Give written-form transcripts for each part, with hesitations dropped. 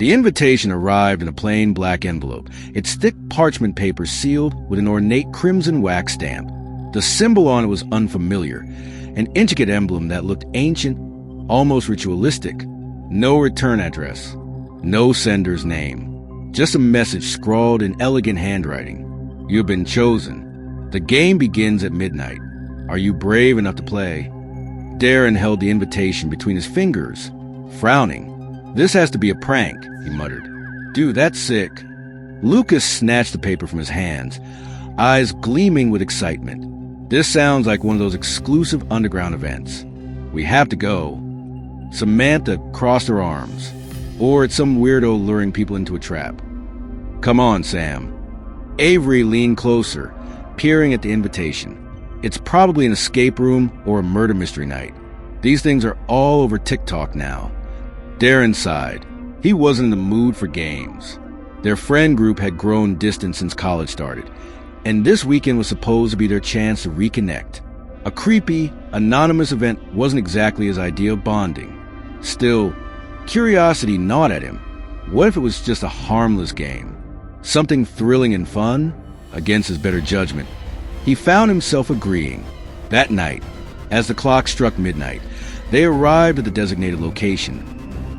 The invitation arrived in a plain black envelope, its thick parchment paper sealed with an ornate crimson wax stamp. The symbol on it was unfamiliar, an intricate emblem that looked ancient, almost ritualistic. No return address, no sender's name, just a message scrawled in elegant handwriting. You've been chosen. The game begins at midnight. Are you brave enough to play? Darren held the invitation between his fingers, frowning. This has to be a prank, he muttered. Dude, that's sick. Lucas snatched the paper from his hands, eyes gleaming with excitement. This sounds like one of those exclusive underground events. We have to go. Samantha crossed her arms. Or it's some weirdo luring people into a trap. Come on, Sam. Avery leaned closer, peering at the invitation. It's probably an escape room or a murder mystery night. These things are all over TikTok now. Darren sighed. He wasn't in the mood for games. Their friend group had grown distant since college started, and this weekend was supposed to be their chance to reconnect. A creepy, anonymous event wasn't exactly his idea of bonding. Still, curiosity gnawed at him. What if it was just a harmless game? Something thrilling and fun? Against his better judgment, he found himself agreeing. That night, as the clock struck midnight, they arrived at the designated location.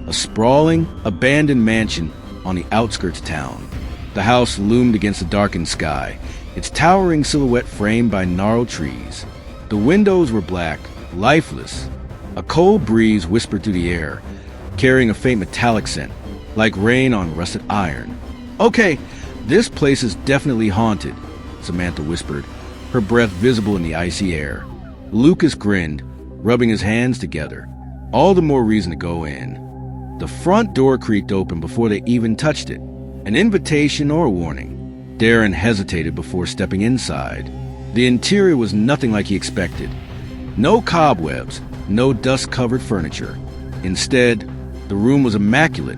A sprawling, abandoned mansion on the outskirts of town. The house loomed against the darkened sky, its towering silhouette framed by gnarled trees. The windows were black, lifeless. A cold breeze whispered through the air, carrying a faint metallic scent, like rain on rusted iron. Okay, this place is definitely haunted, Samantha whispered, her breath visible in the icy air. Lucas grinned, rubbing his hands together. All the more reason to go in. The front door creaked open before they even touched it. An invitation or a warning. Darren hesitated before stepping inside. The interior was nothing like he expected. No cobwebs, no dust-covered furniture. Instead, the room was immaculate,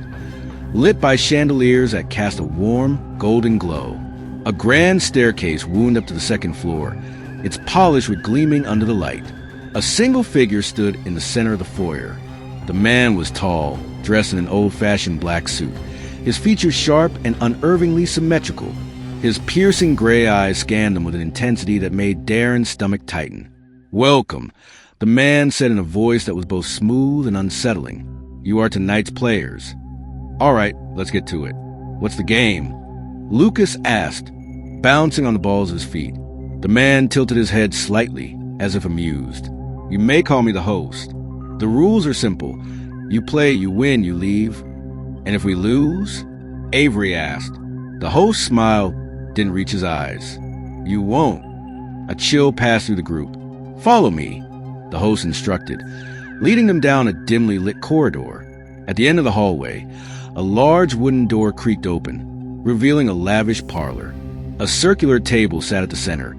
lit by chandeliers that cast a warm, golden glow. A grand staircase wound up to the second floor, its polish gleaming under the light. A single figure stood in the center of the foyer. The man was tall, dressed in an old-fashioned black suit, his features sharp and unervingly symmetrical. His piercing gray eyes scanned them with an intensity that made Darren's stomach tighten. Welcome, the man said in a voice that was both smooth and unsettling. You are tonight's players. All right, let's get to it. What's the game? Lucas asked, bouncing on the balls of his feet. The man tilted his head slightly, as if amused. You may call me the host. The rules are simple. You play, you win, you leave. And if we lose? Avery asked. The host's smile didn't reach his eyes. You won't. A chill passed through the group. Follow me, the host instructed, leading them down a dimly lit corridor. At the end of the hallway, a large wooden door creaked open, revealing a lavish parlor. A circular table sat at the center,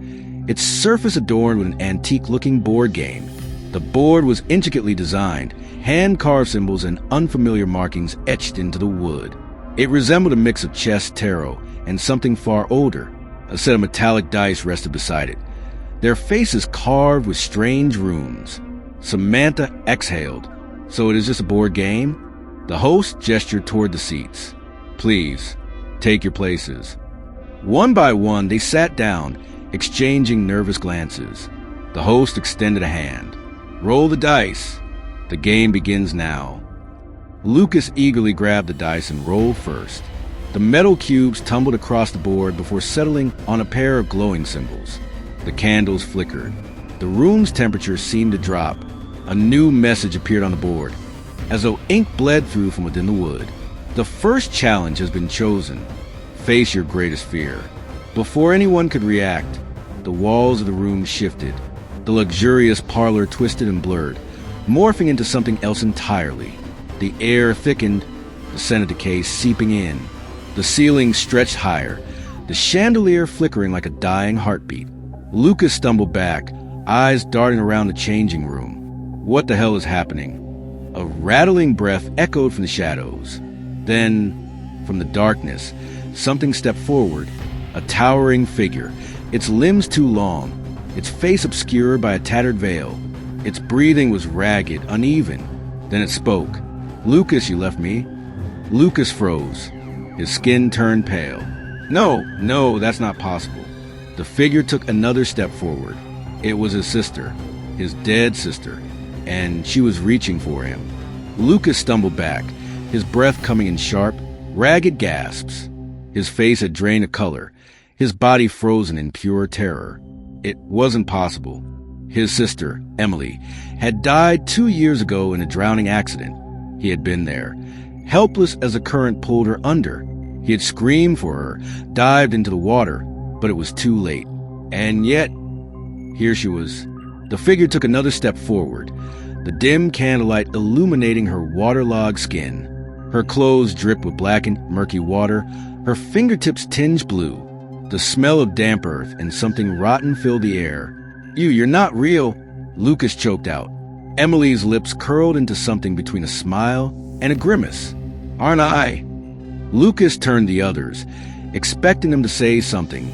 its surface adorned with an antique-looking board game. The board was intricately designed, hand-carved symbols and unfamiliar markings etched into the wood. It resembled a mix of chess, tarot, and something far older. A set of metallic dice rested beside it, their faces carved with strange runes. Samantha exhaled. So it is just a board game? The host gestured toward the seats. Please, take your places. One by one, they sat down, exchanging nervous glances. The host extended a hand. Roll the dice. The game begins now. Lucas eagerly grabbed the dice and rolled first. The metal cubes tumbled across the board before settling on a pair of glowing symbols. The candles flickered. The room's temperature seemed to drop. A new message appeared on the board, as though ink bled through from within the wood. The first challenge has been chosen. Face your greatest fear. Before anyone could react, the walls of the room shifted. The luxurious parlor twisted and blurred, morphing into something else entirely. The air thickened, the scent of decay seeping in. The ceiling stretched higher, the chandelier flickering like a dying heartbeat. Lucas stumbled back, eyes darting around the changing room. What the hell is happening? A rattling breath echoed from the shadows. Then, from the darkness, something stepped forward, a towering figure, its limbs too long, its face obscured by a tattered veil. Its breathing was ragged, uneven. Then it spoke. Lucas, you left me. Lucas froze. His skin turned pale. No, that's not possible. The figure took another step forward. It was his sister, his dead sister, and she was reaching for him. Lucas stumbled back, his breath coming in sharp, ragged gasps. His face had drained of color, his body frozen in pure terror. It wasn't possible. His sister, Emily, had died 2 years ago in a drowning accident. He had been there, helpless as the current pulled her under. He had screamed for her, dived into the water, but it was too late. And yet, here she was. The figure took another step forward, the dim candlelight illuminating her waterlogged skin. Her clothes dripped with blackened, murky water, her fingertips tinged blue. The smell of damp earth and something rotten filled the air. You're not real, Lucas choked out. Emily's lips curled into something between a smile and a grimace. Aren't I? Lucas turned the others, expecting them to say something,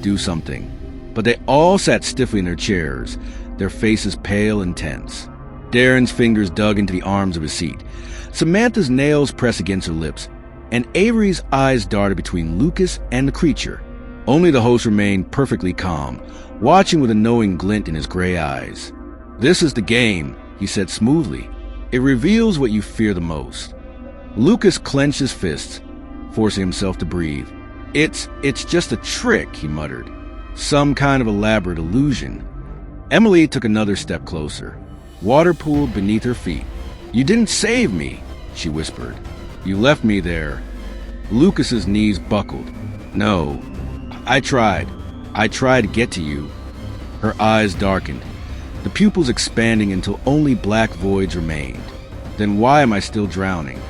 do something. But they all sat stiffly in their chairs, their faces pale and tense. Darren's fingers dug into the arms of his seat. Samantha's nails pressed against her lips, and Avery's eyes darted between Lucas and the creature. Only the host remained perfectly calm, watching with a knowing glint in his gray eyes. This is the game, he said smoothly. It reveals what you fear the most. Lucas clenched his fists, forcing himself to breathe. It's just a trick, he muttered. Some kind of elaborate illusion. Emily took another step closer. Water pooled beneath her feet. You didn't save me, she whispered. You left me there. Lucas's knees buckled. No, I tried. I tried to get to you. Her eyes darkened, the pupils expanding until only black voids remained. Then why am I still drowning?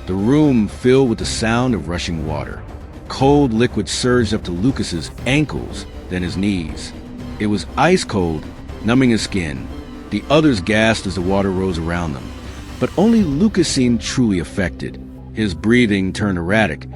The room filled with the sound of rushing water. Cold liquid surged up to Lucas's ankles, then his knees. It was ice cold, numbing his skin. The others gasped as the water rose around them, but only Lucas seemed truly affected. His breathing turned erratic,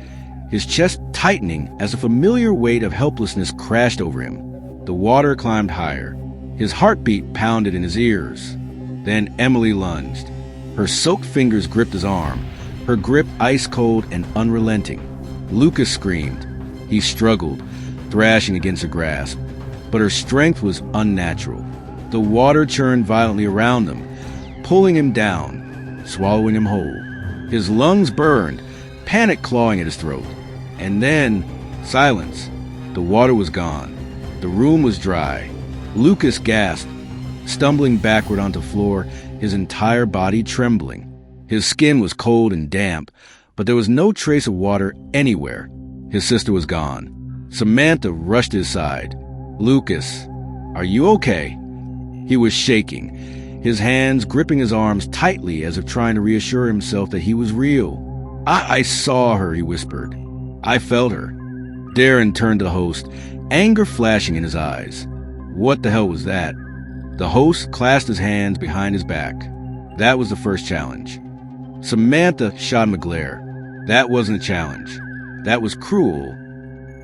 his chest tightening as a familiar weight of helplessness crashed over him. The water climbed higher. His heartbeat pounded in his ears. Then Emily lunged. Her soaked fingers gripped his arm, her grip ice-cold and unrelenting. Lucas screamed. He struggled, thrashing against her grasp, but her strength was unnatural. The water churned violently around him, pulling him down, swallowing him whole. His lungs burned, panic clawing at his throat. And then, silence. The water was gone. The room was dry. Lucas gasped, stumbling backward onto the floor, his entire body trembling. His skin was cold and damp, but there was no trace of water anywhere. His sister was gone. Samantha rushed to his side. Lucas, are you okay? He was shaking, his hands gripping his arms tightly as if trying to reassure himself that he was real. I saw her, he whispered. I felt her. Darren turned to the host, anger flashing in his eyes. What the hell was that? The host clasped his hands behind his back. That was the first challenge. Samantha shot him a glare. That wasn't a challenge. That was cruel.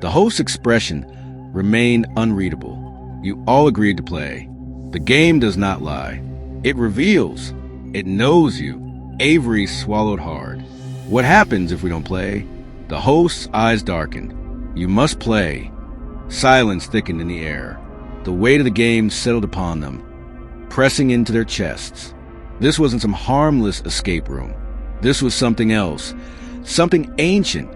The host's expression remained unreadable. You all agreed to play. The game does not lie. It reveals. It knows you. Avery swallowed hard. What happens if we don't play? The host's eyes darkened. You must play. Silence thickened in the air. The weight of the game settled upon them, pressing into their chests. This wasn't some harmless escape room. This was something else, something ancient,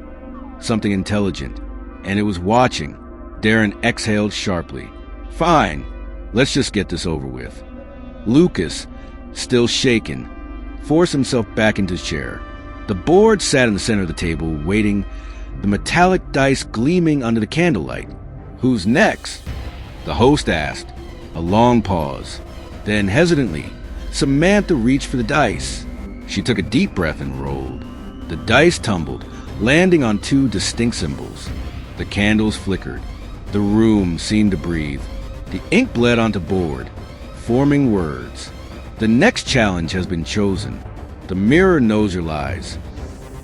something intelligent, and it was watching. Darren exhaled sharply. Fine, let's just get this over with. Lucas, still shaken, forced himself back into his chair. The board sat in the center of the table, waiting, the metallic dice gleaming under the candlelight. Who's next? The host asked. A long pause. Then, hesitantly, Samantha reached for the dice. She took a deep breath and rolled. The dice tumbled, landing on two distinct symbols. The candles flickered. The room seemed to breathe. The ink bled onto board, forming words. The next challenge has been chosen. The mirror knows your lies.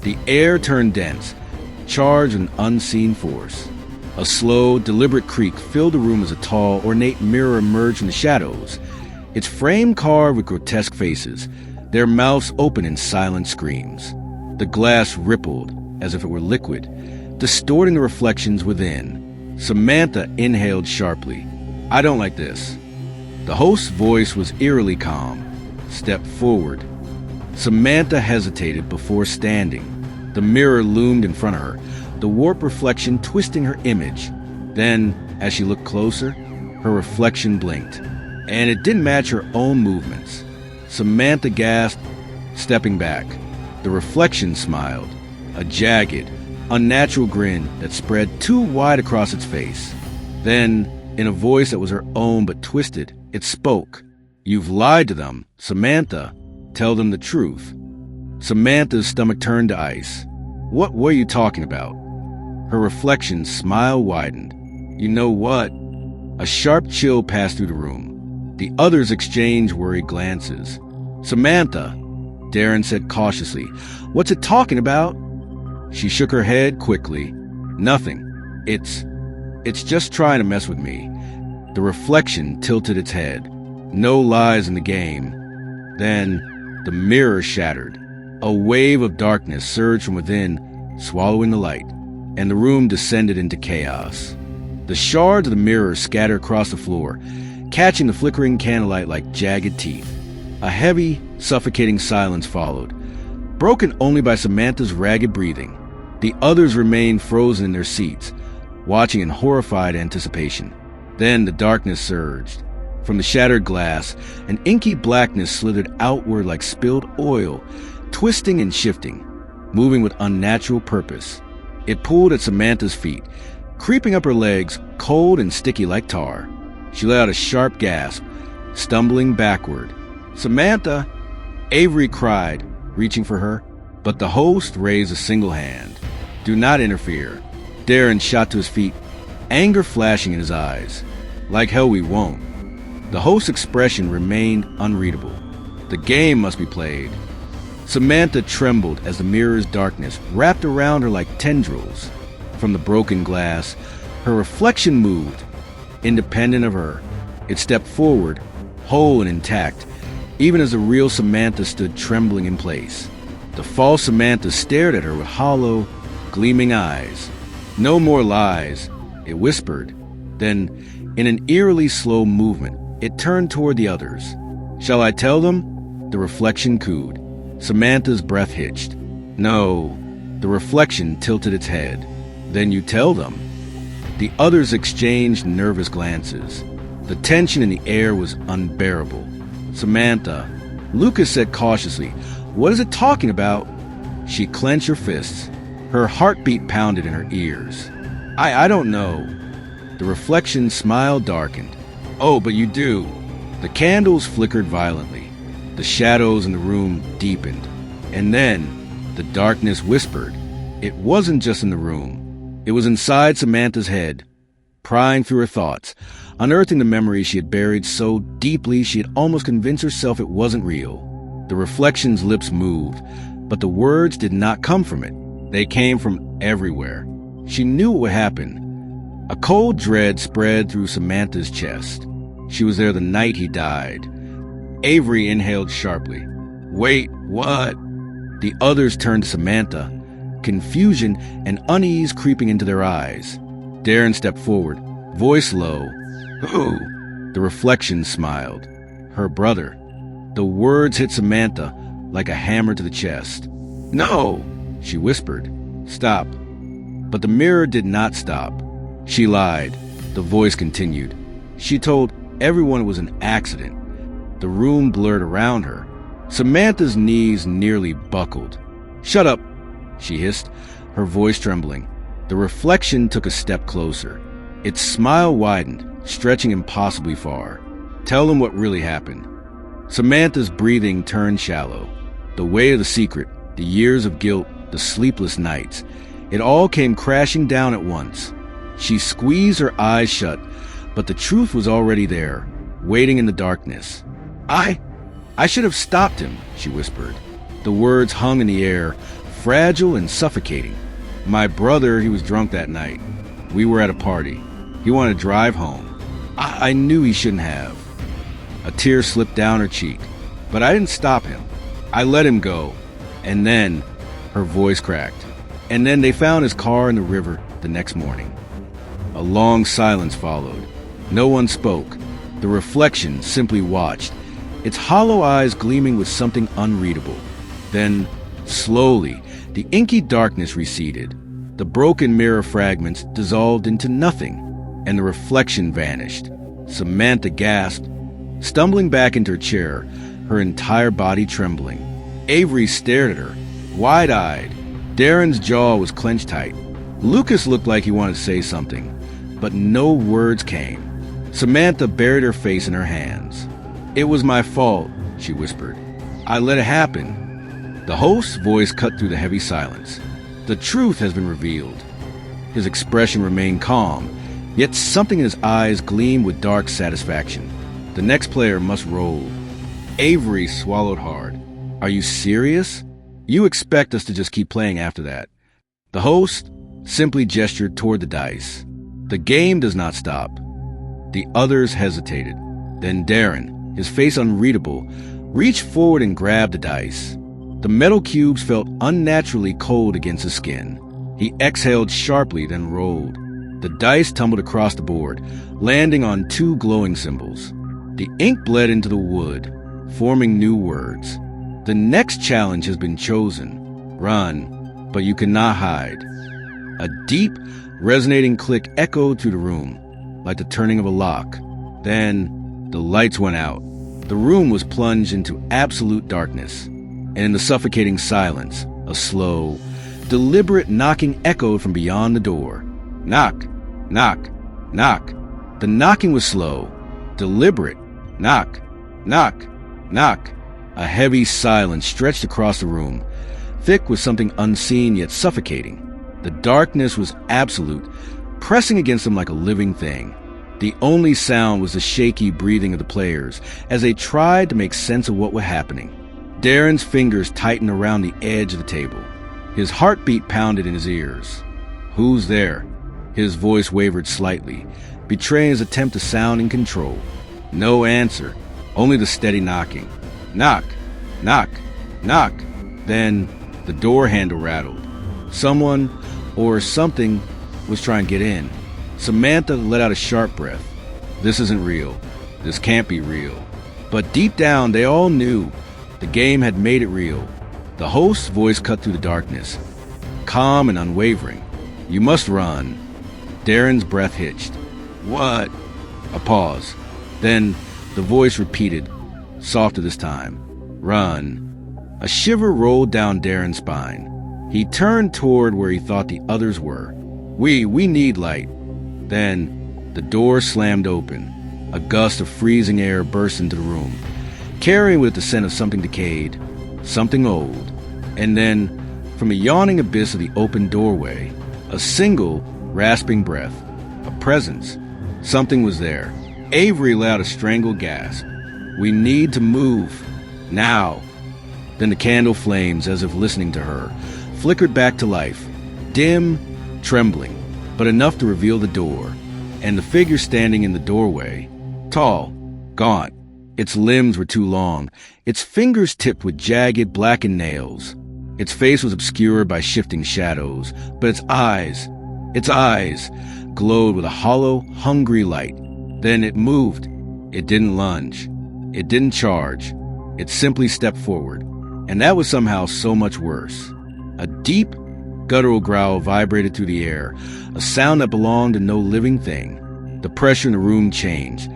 The air turned dense, charged with an unseen force. A slow, deliberate creak filled the room as a tall, ornate mirror emerged from the shadows, its frame carved with grotesque faces, their mouths open in silent screams. The glass rippled as if it were liquid, distorting the reflections within. Samantha inhaled sharply. "I don't like this." The host's voice was eerily calm. "Step forward." Samantha hesitated before standing. The mirror loomed in front of her, the warped reflection twisting her image. Then, as she looked closer, her reflection blinked, and it didn't match her own movements. Samantha gasped, stepping back. The reflection smiled, a jagged, unnatural grin that spread too wide across its face. Then, in a voice that was her own but twisted, it spoke. "You've lied to them, Samantha. Tell them the truth." Samantha's stomach turned to ice. "What were you talking about?" Her reflection's smile widened. "You know what?" A sharp chill passed through the room. The others exchanged worried glances. "Samantha," Darren said cautiously, "what's it talking about?" She shook her head quickly. "Nothing. It's just trying to mess with me." The reflection tilted its head. No lies in the game. Then the mirror shattered. A wave of darkness surged from within, swallowing the light, and the room descended into chaos. The shards of the mirror scattered across the floor, catching the flickering candlelight like jagged teeth. A heavy, suffocating silence followed, broken only by Samantha's ragged breathing. The others remained frozen in their seats, watching in horrified anticipation. Then the darkness surged. From the shattered glass, an inky blackness slithered outward like spilled oil, twisting and shifting, moving with unnatural purpose. It pulled at Samantha's feet, creeping up her legs, cold and sticky like tar. She let out a sharp gasp, stumbling backward. "Samantha!" Avery cried, reaching for her, but the host raised a single hand. "Do not interfere." Darren shot to his feet, anger flashing in his eyes. "Like hell we won't." The host's expression remained unreadable. The game must be played. Samantha trembled as the mirror's darkness wrapped around her like tendrils. From the broken glass, her reflection moved, independent of her. It stepped forward, whole and intact, even as the real Samantha stood trembling in place. The false Samantha stared at her with hollow, gleaming eyes. "No more lies," it whispered. Then, in an eerily slow movement, it turned toward the others. "Shall I tell them?" The reflection cooed. Samantha's breath hitched. "No." The reflection tilted its head. "Then you tell them." The others exchanged nervous glances. The tension in the air was unbearable. "Samantha," Lucas said cautiously, "what is it talking about?" She clenched her fists. Her heartbeat pounded in her ears. I don't know." The reflection's smile darkened. "Oh, but you do." The candles flickered violently. The shadows in the room deepened. And then, the darkness whispered. It wasn't just in the room. It was inside Samantha's head, prying through her thoughts, unearthing the memories she had buried so deeply she had almost convinced herself it wasn't real. The reflection's lips moved, but the words did not come from it. They came from everywhere. She knew what would happen. A cold dread spread through Samantha's chest. She was there the night he died. Avery inhaled sharply. "Wait, what?" The others turned to Samantha, confusion and unease creeping into their eyes. Darren stepped forward, voice low. "Who?" The reflection smiled. "Her brother." The words hit Samantha like a hammer to the chest. "No!" she whispered. "Stop." But the mirror did not stop. She lied. The voice continued. She told everyone it was an accident. The room blurred around her. Samantha's knees nearly buckled. "Shut up," she hissed, her voice trembling. The reflection took a step closer. Its smile widened, stretching impossibly far. "Tell them what really happened." Samantha's breathing turned shallow. The weight of the secret, the years of guilt, the sleepless nights, it all came crashing down at once. She squeezed her eyes shut, but the truth was already there, waiting in the darkness. I should have stopped him," she whispered. The words hung in the air, fragile and suffocating. "My brother, he was drunk that night. We were at a party. He wanted to drive home. I knew he shouldn't have." A tear slipped down her cheek. "But I didn't stop him. I let him go. And then Her voice cracked. And then they found his car in the river the next morning. A long silence followed. No one spoke. The reflection simply watched, its hollow eyes gleaming with something unreadable. Then, slowly, the inky darkness receded. The broken mirror fragments dissolved into nothing, and the reflection vanished. Samantha gasped, stumbling back into her chair, her entire body trembling. Avery stared at her, wide-eyed. Darren's jaw was clenched tight. Lucas looked like he wanted to say something, but no words came. Samantha buried her face in her hands. "It was my fault," she whispered. "I let it happen." The host's voice cut through the heavy silence. "The truth has been revealed." His expression remained calm, yet something in his eyes gleamed with dark satisfaction. The next player must roll. Avery swallowed hard. "Are you serious? You expect us to just keep playing after that?" The host simply gestured toward the dice. "The game does not stop." The others hesitated. Then Darren, his face unreadable, reached forward and grabbed the dice. The metal cubes felt unnaturally cold against his skin. He exhaled sharply, then rolled. The dice tumbled across the board, landing on 2 glowing symbols. The ink bled into the wood, forming new words. "The next challenge has been chosen. Run, but you cannot hide." A deep, resonating click echoed through the room, like the turning of a lock. Then the lights went out. The room was plunged into absolute darkness, and in the suffocating silence, a slow, deliberate knocking echoed from beyond the door. Knock, knock, knock. The knocking was slow, deliberate. Knock, knock, knock. A heavy silence stretched across the room, thick with something unseen yet suffocating. The darkness was absolute, pressing against them like a living thing. The only sound was the shaky breathing of the players as they tried to make sense of what was happening. Darren's fingers tightened around the edge of the table. His heartbeat pounded in his ears. "Who's there?" His voice wavered slightly, betraying his attempt to sound in control. No answer, only the steady knocking. Knock, knock, knock. Then the door handle rattled. Someone or something was trying to get in. Samantha let out a sharp breath. This isn't real. This can't be real. But deep down, they all knew the game had made it real. The host's voice cut through the darkness, calm and unwavering. "You must run." Darren's breath hitched. "What?" A pause. Then the voice repeated, softer this time. "Run." A shiver rolled down Darren's spine. He turned toward where he thought the others were. We need light." Then the door slammed open. A gust of freezing air burst into the room, carrying with it the scent of something decayed, something old. And then, from a yawning abyss of the open doorway, a single, rasping breath. A presence. Something was there. Avery let out a strangled gasp. "We need to move. Now." Then the candle flames, as if listening to her, flickered back to life. Dim, trembling, but enough to reveal the door, and the figure standing in the doorway, tall, gaunt. Its limbs were too long, its fingers tipped with jagged, blackened nails. Its face was obscured by shifting shadows, but its eyes glowed with a hollow, hungry light. Then it moved. It didn't lunge. It didn't charge. It simply stepped forward, and that was somehow so much worse. A deep, guttural growl vibrated through the air, a sound that belonged to no living thing. The pressure in the room changed,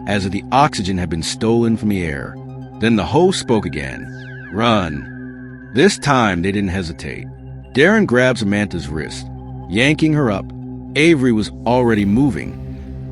as if the oxygen had been stolen from the air. Then the host spoke again. "Run." This time they didn't hesitate. Darren grabbed Samantha's wrist, yanking her up. Avery was already moving,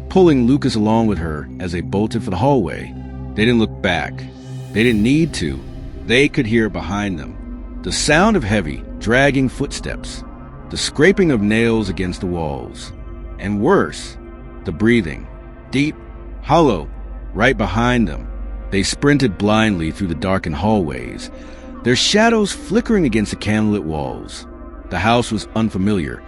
pulling Lucas along with her as they bolted for the hallway. They didn't look back. They didn't need to. They could hear it behind them. The sound of heavy, dragging footsteps, the scraping of nails against the walls, and worse, the breathing, deep, hollow, right behind them. They sprinted blindly through the darkened hallways, their shadows flickering against the candlelit walls. The house was unfamiliar,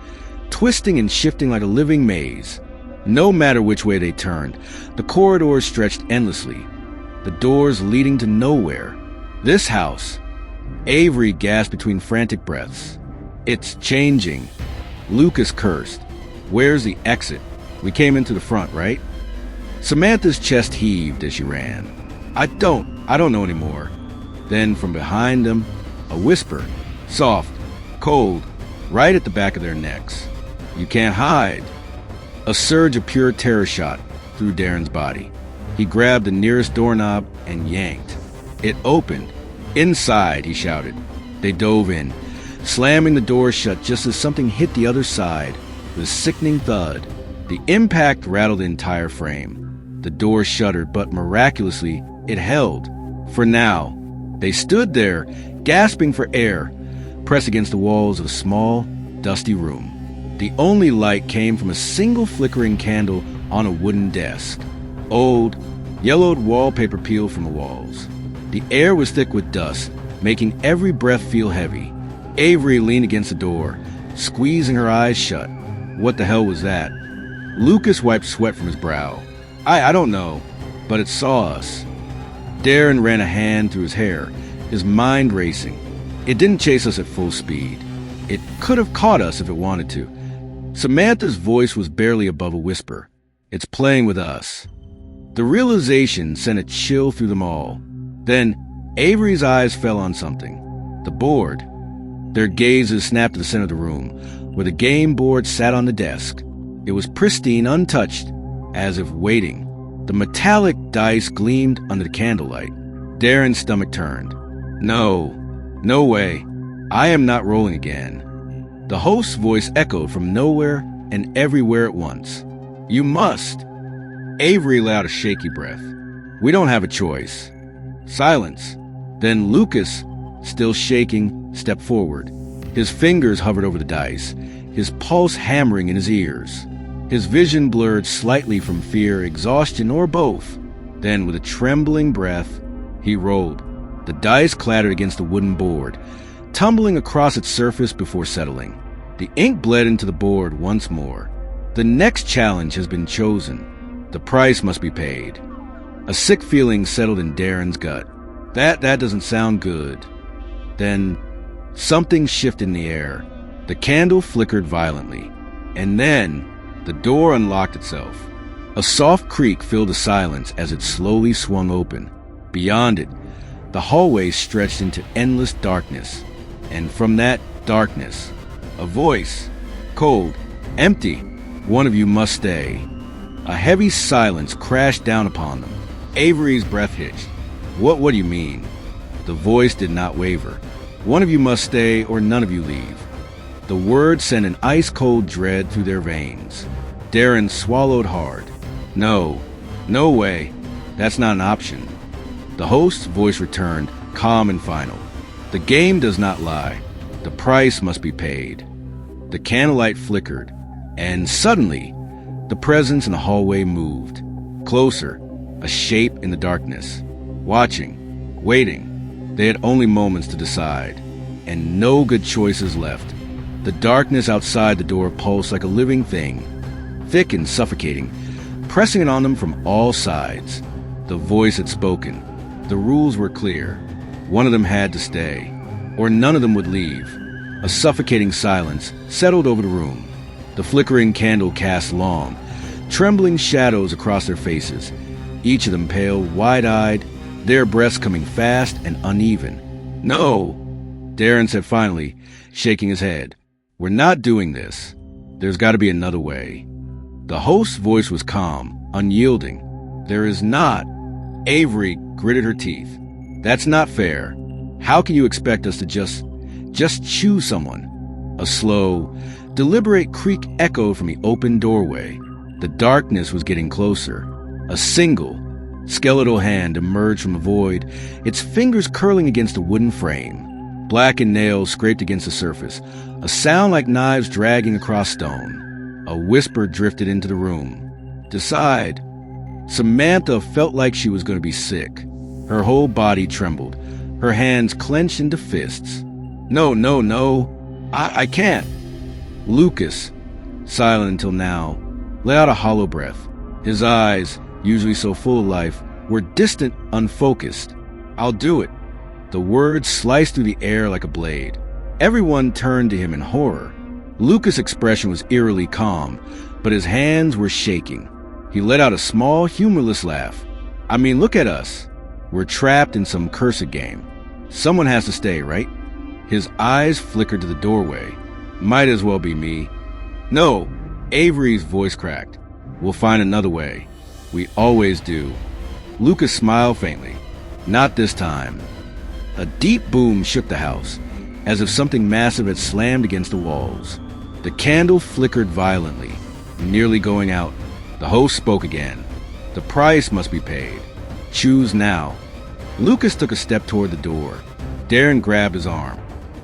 twisting and shifting like a living maze. No matter which way they turned, the corridors stretched endlessly, the doors leading to nowhere. This house, Avery gasped between frantic breaths. "It's changing." Lucas cursed. "Where's the exit? We came into the front, right?" Samantha's chest heaved as she ran. I don't know anymore." Then from behind them, a whisper, soft, cold, right at the back of their necks. "You can't hide." A surge of pure terror shot through Darren's body. He grabbed the nearest doorknob and yanked. It opened. "Inside," he shouted. They dove in, slamming the door shut just as something hit the other side with a sickening thud. The impact rattled the entire frame. The door shuttered, but miraculously, it held. For now. They stood there, gasping for air, pressed against the walls of a small, dusty room. The only light came from a single flickering candle on a wooden desk. Old, yellowed wallpaper peeled from the walls. The air was thick with dust, making every breath feel heavy. Avery leaned against the door, squeezing her eyes shut. What the hell was that? Lucas wiped sweat from his brow. I don't know, but it saw us." Darren ran a hand through his hair, his mind racing. "It didn't chase us at full speed. It could have caught us if it wanted to." Samantha's voice was barely above a whisper. "It's playing with us." The realization sent a chill through them all. Then Avery's eyes fell on something. The board. Their gazes snapped to the center of the room, where the game board sat on the desk. It was pristine, untouched, as if waiting. The metallic dice gleamed under the candlelight. Darren's stomach turned. No way. I am not rolling again." The host's voice echoed from nowhere and everywhere at once. "You must." Avery let out a shaky breath. "We don't have a choice." Silence. Then Lucas, still shaking, stepped forward. His fingers hovered over the dice, his pulse hammering in his ears. His vision blurred slightly from fear, exhaustion, or both. Then, with a trembling breath, he rolled. The dice clattered against the wooden board, tumbling across its surface before settling. The ink bled into the board once more. The next challenge has been chosen. The price must be paid. A sick feeling settled in Darren's gut. That doesn't sound good. Then, something shifted in the air. The candle flickered violently. And then, the door unlocked itself. A soft creak filled the silence as it slowly swung open. Beyond it, the hallway stretched into endless darkness. And from that darkness, a voice, cold, empty, "One of you must stay." A heavy silence crashed down upon them. Avery's breath hitched. What do you mean?" The voice did not waver. "One of you must stay or none of you leave." The word sent an ice-cold dread through their veins. Darren swallowed hard. No way. That's not an option." The host's voice returned, calm and final. "The game does not lie. The price must be paid." The candlelight flickered, and suddenly, the presence in the hallway moved. Closer, a shape in the darkness. Watching, waiting. They had only moments to decide, and no good choices left. The darkness outside the door pulsed like a living thing, thick and suffocating, pressing it on them from all sides. The voice had spoken. The rules were clear. One of them had to stay, or none of them would leave. A suffocating silence settled over the room. The flickering candle cast long, trembling shadows across their faces, each of them pale, wide-eyed, their breaths coming fast and uneven. "No," Darren said finally, shaking his head. "We're not doing this. There's got to be another way." The host's voice was calm, unyielding. "There is not." Avery gritted her teeth. "That's not fair. How can you expect us to just choose someone?" A slow, deliberate creak echoed from the open doorway. The darkness was getting closer. A single, skeletal hand emerged from the void, its fingers curling against the wooden frame. Blackened nails scraped against the surface, a sound like knives dragging across stone. A whisper drifted into the room. "Decide." Samantha felt like she was going to be sick. Her whole body trembled, her hands clenched into fists. No, I can't." Lucas, silent until now, let out a hollow breath. His eyes, usually so full of life, were distant, unfocused. "I'll do it." The words sliced through the air like a blade. Everyone turned to him in horror. Lucas' expression was eerily calm, but his hands were shaking. He let out a small, humorless laugh. I mean, look at us. We're trapped in some cursed game. Someone has to stay, right? His eyes flickered to the doorway. Might as well be me. No, Avery's voice cracked. We'll find another way. We always do. Lucas smiled faintly. Not this time. A deep boom shook the house, as if something massive had slammed against the walls. The candle flickered violently, nearly going out. The host spoke again. The price must be paid. Choose now. Lucas took a step toward the door. Darren grabbed his arm.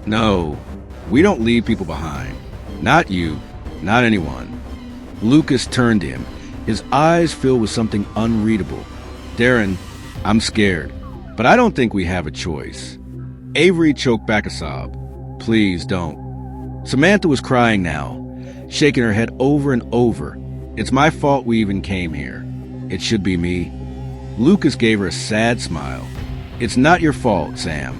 No, we don't leave people behind. Not you, not anyone. Lucas turned to him, his eyes filled with something unreadable. Darren, I'm scared, but I don't think we have a choice. Avery choked back a sob. Please don't. Samantha was crying now, shaking her head over and over. It's my fault we even came here. It should be me. Lucas gave her a sad smile. It's not your fault, Sam.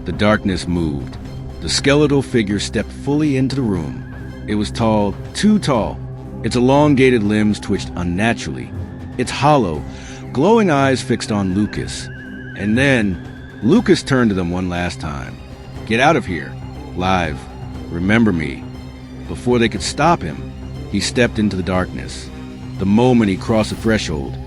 The darkness moved. The skeletal figure stepped fully into the room. It was tall, too tall. Its elongated limbs twitched unnaturally. Its hollow, glowing eyes fixed on Lucas. And then, Lucas turned to them one last time. Get out of here. Live. Remember me. Before they could stop him, he stepped into the darkness. The moment he crossed the threshold,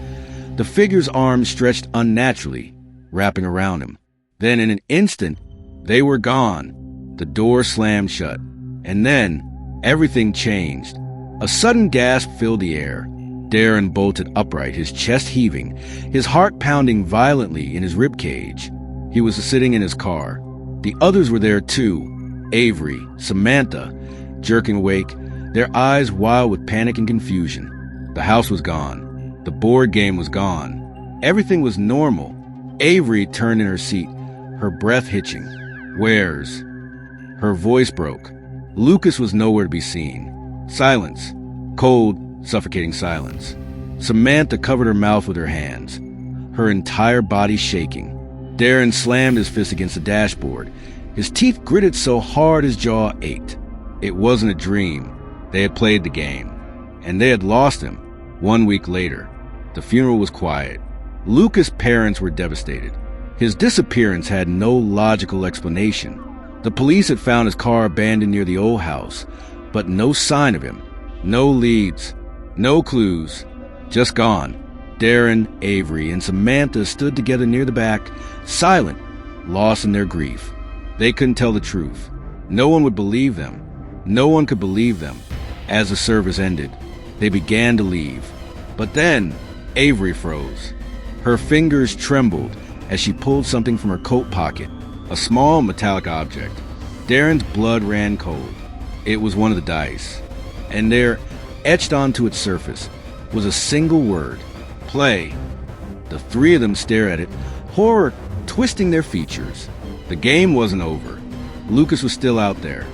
the figure's arms stretched unnaturally, wrapping around him. Then in an instant, they were gone. The door slammed shut. And then, everything changed. A sudden gasp filled the air. Darren bolted upright, his chest heaving, his heart pounding violently in his ribcage. He was sitting in his car. The others were there too. Avery, Samantha, jerking awake, their eyes wild with panic and confusion. The house was gone. The board game was gone. Everything was normal. Avery turned in her seat, her breath hitching. Where's? Her voice broke. Lucas was nowhere to be seen. Silence. Cold, suffocating silence. Samantha covered her mouth with her hands, her entire body shaking. Darren slammed his fist against the dashboard. His teeth gritted so hard his jaw ached. It wasn't a dream. They had played the game. And they had lost him. 1 week later. The funeral was quiet. Lucas' parents were devastated. His disappearance had no logical explanation. The police had found his car abandoned near the old house, but no sign of him. No leads. No clues. Just gone. Darren, Avery, and Samantha stood together near the back, silent, lost in their grief. They couldn't tell the truth. No one would believe them. No one could believe them. As the service ended, they began to leave. But then, Avery froze. Her fingers trembled as she pulled something from her coat pocket, a small metallic object. Darren's blood ran cold. It was one of the dice. And there, etched onto its surface, was a single word: play. The three of them stared at it, horror twisting their features. The game wasn't over. Lucas was still out there,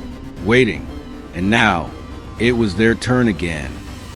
waiting. And now, it was their turn again.